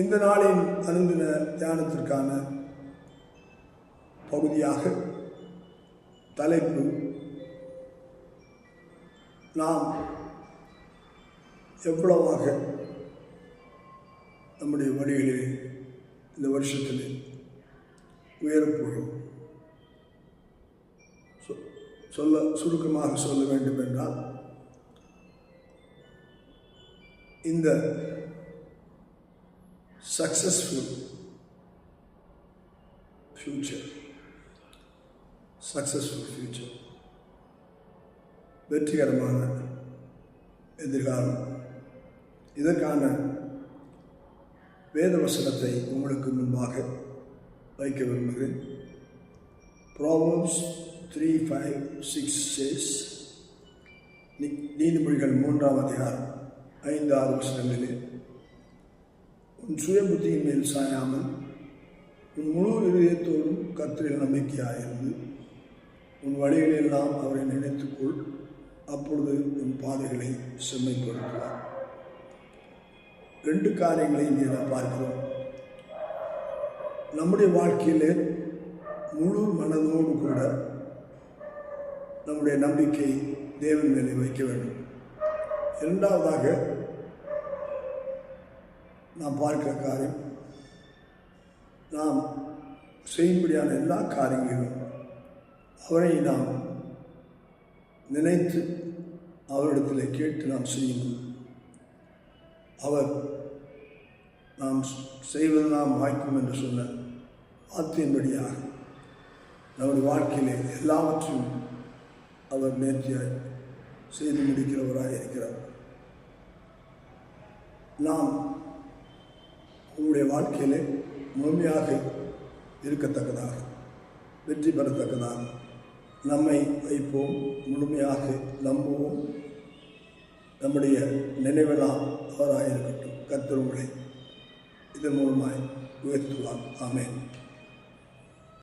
இந்த நாளின் அனுதின தியானத்திற்கான பகுதியாக தலைப்பு நாம் எவ்வளவாக நம்முடைய வழிகளிலே இந்த வருஷத்தில் உயரப்போகிறோம். சுருக்கமாக சொல்ல வேண்டும் என்றால், இந்த சக்சஸ்ஃபுல் ஃபியூச்சர், வெற்றிகரமான எதிர்காலம், இதற்கான வேத வசனத்தை உங்களுக்கு முன்பாக வைக்க விரும்புகிறேன். Proverbs 3:5-6 says, நீதிமொழிகள் 3ஆம் அதிகாரம் 5-6 வசனங்களிலே, உன் சுய புத்தியின் மேல் சாயாமல் உன் முழு இதயத்தோடும் கர்த்தரில் நம்பிக்கையாயிருந்து உன் வழிகளெல்லாம் அவரை நினைத்துக்கொள், அப்பொழுது உன் பாதைகளை செம்மைப்படுத்துவார். 2 காரியங்களை இங்கே நாம் பார்க்கிறோம். நம்முடைய வாழ்க்கையிலே முழு மனதோடு கூட நம்முடைய நம்பிக்கை தேவன் மேலே வைக்க வேண்டும். இரண்டாவதாக நாம் பார்க்கிற காரியம், நாம் செய்யும்படியான எல்லா காரியங்களும் அவரை நாம் நினைத்து அவரிடத்தில் கேட்டு நாம் செய்யும்போது அவர் நாம் செய்வது நாம் வாய்க்கும் என்று சொன்ன வார்த்தையின்படியாக நம்முடைய வாழ்க்கையிலே எல்லாவற்றையும் அவர் நேர்த்தியாய் செய்து முடிக்கிறவராக இருக்கிறார். நாம் உங்களுடைய வாழ்க்கையிலே முழுமையாக இருக்கத்தக்கதாக, வெற்றி பெறத்தக்கதாக நம்மை வைப்போம், முழுமையாக நம்புவோம். நம்முடைய நினைவெல்லாம் அவராக இருக்கட்டும். கர்த்தர் உங்களை இதன் மூலமாய் உயர்த்துவார். ஆமென்.